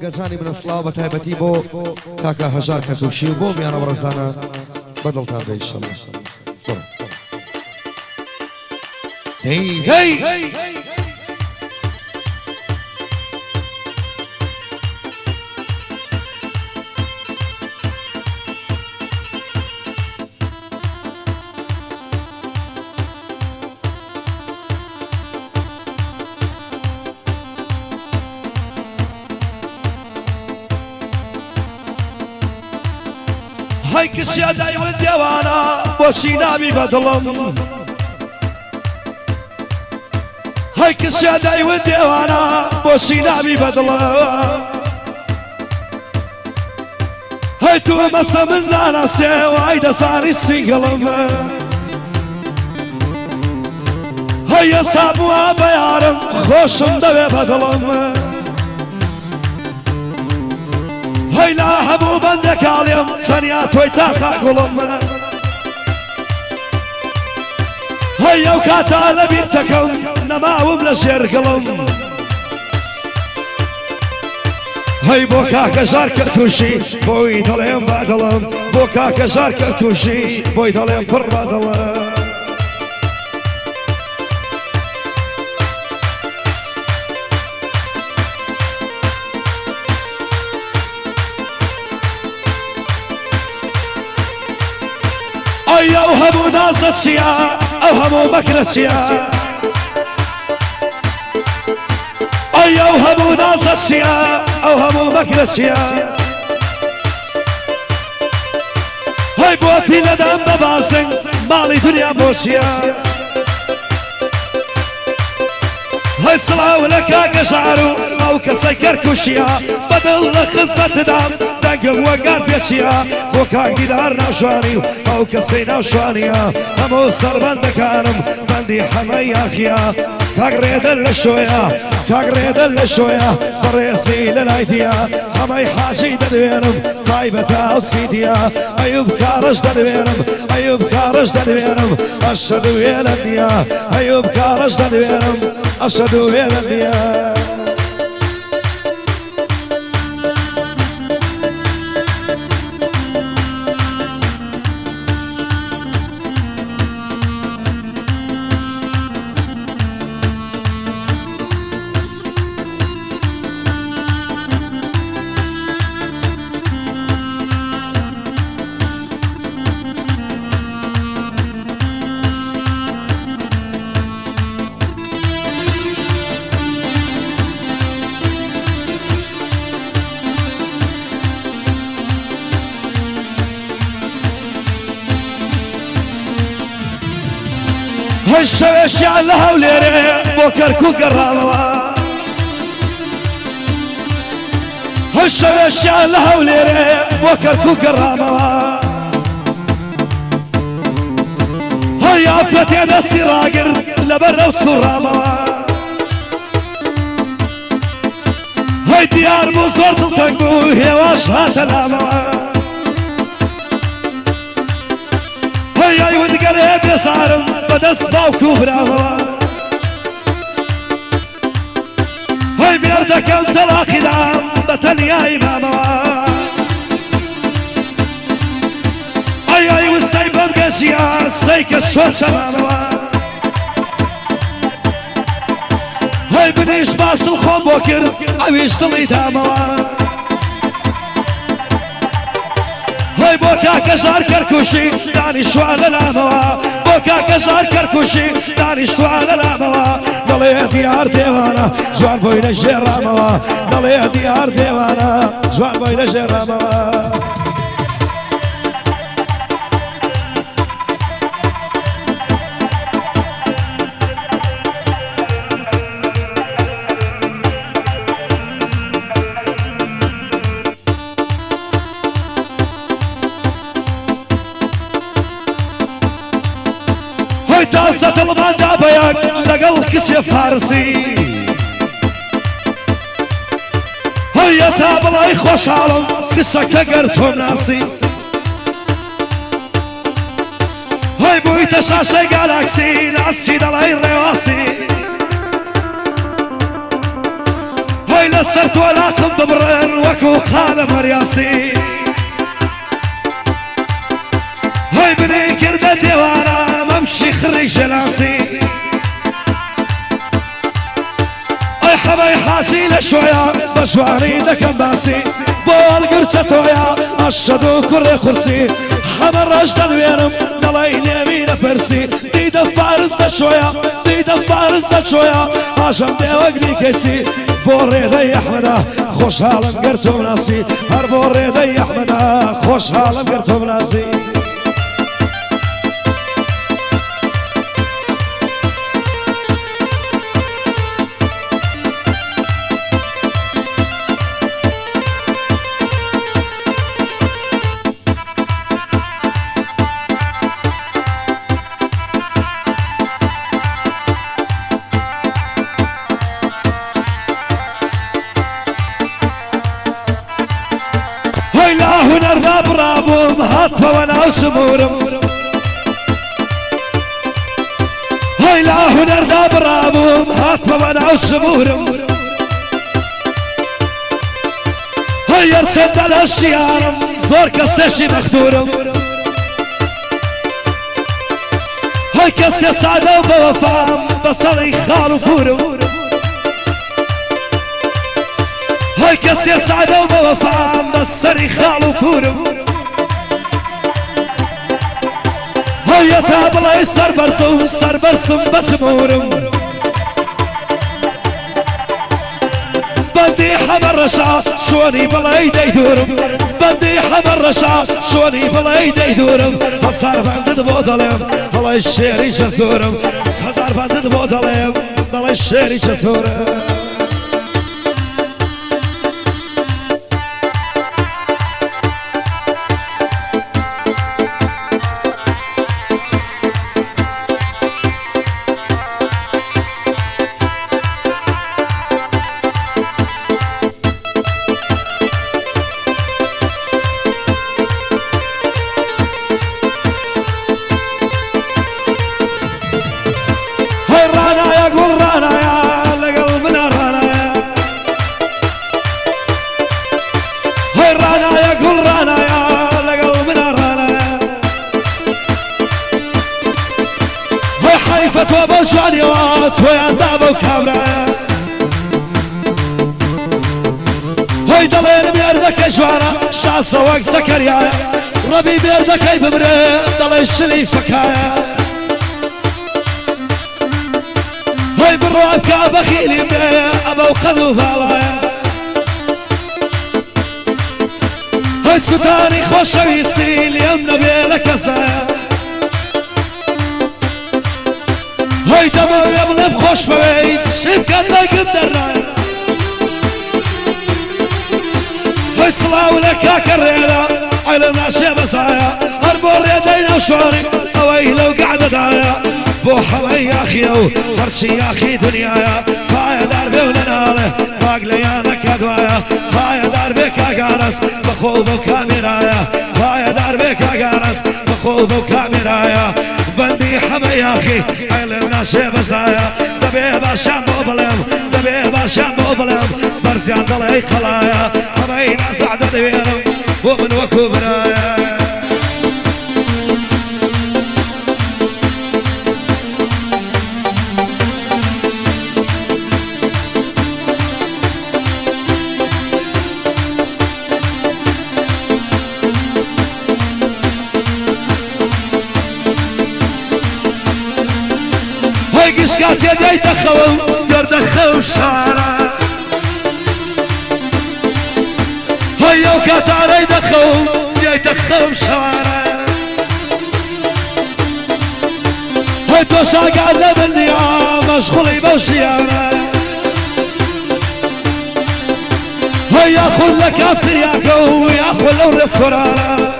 گەجانی بنەسڵاو بە تایبەتی بۆ کاکە هەژار کەتوشی و بۆ میانە بەڕێزانە بەدڵتان بێ ئینشەڵڵا. هەی کشیا دایوە دێوانە بۆچی نامی بەدڵم هەی کشیا دایوە دێوانە بۆچی نامی بەدڵم هەی تو مەسە من ناناسێ وای دەزانی سینگڵم هەی ئێستا بووە بە یارم خۆشم دەوێ بەدڵم هەی لا هەموو بەندەکاڵێم تەنیا تۆی تاقا گوڵم هەی ئەو کاتا لە بیرتەکەم نەماوم لە ژێرگڵم هەی بۆ کاکە ژار کەرکوشی بۆی دەڵێم بادڵم بۆ کاکە ژار کەرکوشی بۆی دەڵێم پڕ بادڵم ئەو هەموو نازە چیە ئەو هەموو مەکرە چیە ئەو هەموو نازە چیە ئەو هەموو مەکرە چیە هەی بۆتی لەدەم بە بازنگ ماڵی دنیا بۆ چیە هەی سڵاو لە کاکە ژار و ئەو کەسەی کەرکوشیە بەدڵ لە خزمەتدام دەنگم وەگار پێچیە بۆ کاکیدار ناوشوانی و ئەو کەسەی ناوشوانیە هەموو سەربەندەکانم بەندی هەمەی یاخیە کاک ڕێدەل لە شۆیە کاک ڕێدەل لە شۆیە بەڕێزی لە لایتیە هەمەی حاجی دەدوێنم تایبەتە ئەو سیدیە ئەیوب کارش دەدوێنم ئەیوب کارش دەدوێنم ئەشەدو وێلە نییە ئەیوب کارش دەدوێنم ئەشەدو وێلە نییە هەی شەوێشیان لە هەولێرێ بۆ کەرکووک گەڕاوەوە هەی شەوێشیان لە هەولێرێ بۆ کەرکووک گەڕامەوە هەی ئافرەتێ دەستی ڕاگرت لەبەر ئەو سوڕامەوە هەی دیار بوو زۆر دڵتەنگ بوو هێواش هاتە لامەوە هەی ئەی ودگەرێ بێزارم بەدەست باوکو براوەوە هەی بێردەکەم تەلاقیدام بە تەنیای مامەوە ئەی ئەی وستەی بەم گەژیە سەی کە شۆر شەمامەوە هەی بنیش باسڵ خۆم بۆ کرد ئەویش دڵی دامەوە هەی بۆ کاکە ژار کەرکوشی دانیشتووە لە لامەوە بۆ کاکە ژار کەرکوشی دانیشتووە لە لامەوە دەڵێ دیار دێوانە جوان بۆی لە ژێڕامەوە دەڵێ دیار دێوانە جوان بۆی لە ژێڕامەوە تازە دڵماندا بەیەک لەگەڵ کچێ فارسی هەیە تا بڵای خۆشحاڵم کچەکە گەر تۆم ناسی هەی بوویتە شاشەی گالاکسی ناسچی دەڵای ڕێواسی هەی لەسەر تۆلاقم ببڕن وەکو قالە مەریاسی هۆی بنی کردە دێوارە مەمشی خڕی ژەلاسی ئەی حەبەی حاجی لە شۆیە بە ژواری دەکەم باسی بۆ هەڵگرچە تۆیە ئەشەد و کوڕێ خورسی هەمە ڕەش دەنوێنم دەڵی لێمی نەپەرسی دیدە فارس دەچۆیە دیدە فارس دەچۆیە پاشەم دێوەگری کەسی بۆ ڕێدەی ئەحمەدا خۆشحاڵم گەر تۆ بناسی هەر بۆ ڕێدەی ئەحمەدا خۆشحاڵم گەر تۆ بناسی هنردا برابوم هاتفەوە ناو سمورم هەی لا هونەردا بڕابووم هاتمەوە ناو سمورم هەی هەرچەندە لە شیارم زۆر کەسێکی مەختورم هەی کەسێ سادە و بەوەفام بەسەڵی خاڵ و پورم هەی کەسێ سادە و بەوەفام بەسەری خاڵ و پورم هەیە تا بڵێ سەربەرسم بەچمورم بەندی حەمە ڕەشا شوۆنی بڵێ دەیدورم بەندی حەمە ڕەشا شوۆنی بڵێ دەیدورم هەزار بەندت بۆ دەڵێم بڵێ شێری چە زۆرم هەزار بەندت بۆ دەڵێم بڵێ شێری چە زۆرم فتوى بوشاني واتوى عندابو كامرا هاي دلين بيردك جوارا شاسة وقت زكريا ربي بيردك اي بمري دلين الشلي فكايا هاي بالرواب كابخيلي بيه ابو قذو فالايا هاي ستاني خوشويسي اليمنا بيلك ازدايا هاي دمو يبلب خوش ببيت شبكات باقب درنايا هاي صلاو لك كريرا علمنا شي بصايا هربو الريدين وشوري اوي لو قعد دايا بو حوي يا اخيو فرشي يا اخي دنيايا هاي دربي ولناله باقليانك ادوايا هاي دربك اقارس بخوض وكاميرايا هاي دربك اقارس بخوض وكاميرايا بندي حمى يا اخي علمنا شي بزايا دبي باشام بوبلم دبي باشام بوبلم برزيان ضلي خلايا حمينا سعد دويرم ومن وكو برايا قشقات يدي تخوم قرد خوم شارع هيا وكاتاري دخوم يدي تخوم شارع هاي توشا قاعدة بالنيام مشغولي بوشيارة هيا خل لك افترياكو ياخذ لو الرسورارة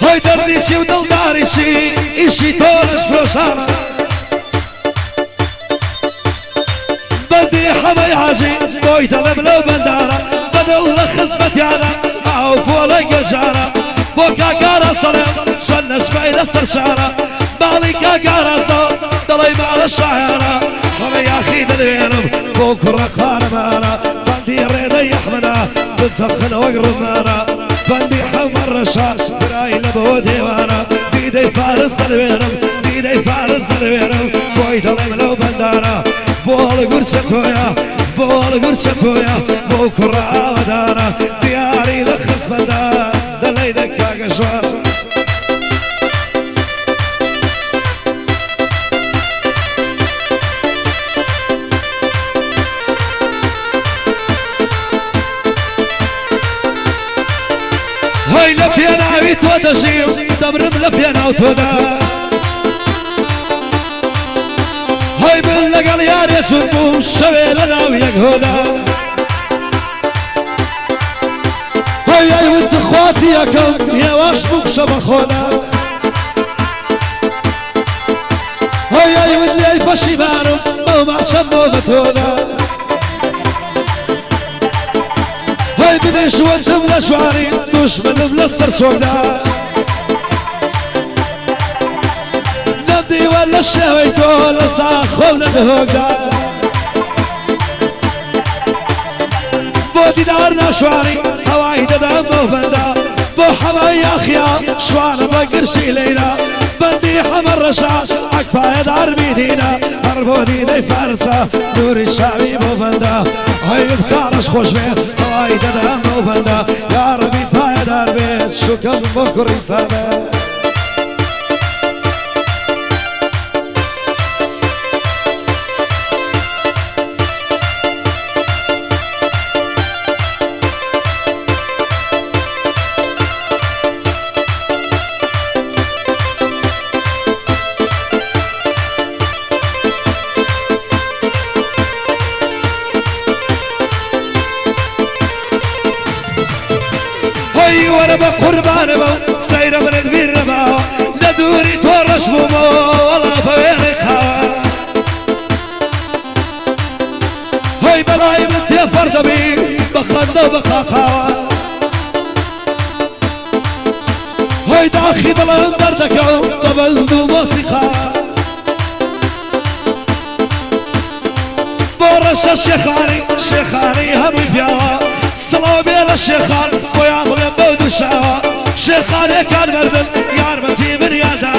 هاي درديشي ودلداريشي إشي تورش فروشارة بدي حمي حاجي بوي طلب لو بندارة بدل خزمتي أنا أو فولك الجارة بوكا كارا صليم شنش بعيد استرشارة بالي كاكارا صوت ضلي مع الشعيرة حمي داخي دلوينم بكرة قارمانا بندي ريدي أحمدا بتخن وقرب مانا بندي حمر رشا براي لبو ديوانا بيدي فارس دلوينم بيدي فارس دلوينم بوي دلم لو بندانا بول قرشتويا بول قرشتويا بكرة ودانا دياري لخص بندا دلي دكاك شوار هاي لفينا عويت ودشيو دبرم لفينا وتودا هاي بلقى اليار يسبو شويلنا ويقهودا هاي هاي وانت اخواتي يا كم يا واش بوكشب خودا هاي هاي واللي اي بشي بارو او ما شبو بتودا هاي بديش وانتم لشواري دوش من بلستر سودا نبدي ولا الشهويتو لصاخو ندهودا بودي دارنا شواري هواي ددام وفندا بو حماي اخيا شوانا بقرشي لينا بندي حمر رشاش عكفايا دار بيدينا هربودي دي فارسة نوري الشعبي بوفندا هاي بكارش خوش بيت هواي ددام وفندا يا ربي بايا دار بيت شو كم بكر رسالة هاي وانا بقربان بو سايرة من كبير ربا لدوري تورش بومو والله فوينك هاي بلاي من تيفر دبي بخدنا وبخاخا هاي داخي بلا دردكو قبل دو موسيقى بورش الشيخاني شيخاني هم فيها سلامي للشيخان ويا مغلب بود الشعوى شيخان كان مردن يارمتي من يادا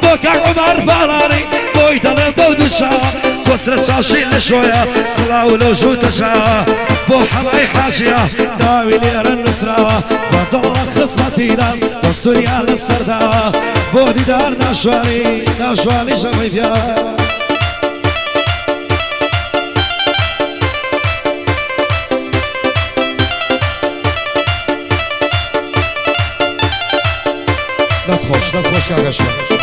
بوكاك عمر فاراني بوي دلم بود الشعوى كسرة شاشي لشوية سلاو لو شو تشعوى بو حماي حاشية داوي لير النسراوى بطل خصمتي دام بسوريا للسرداوى بودي دار ناشوالي ناشوالي شمي فيها دست خوش کاغشم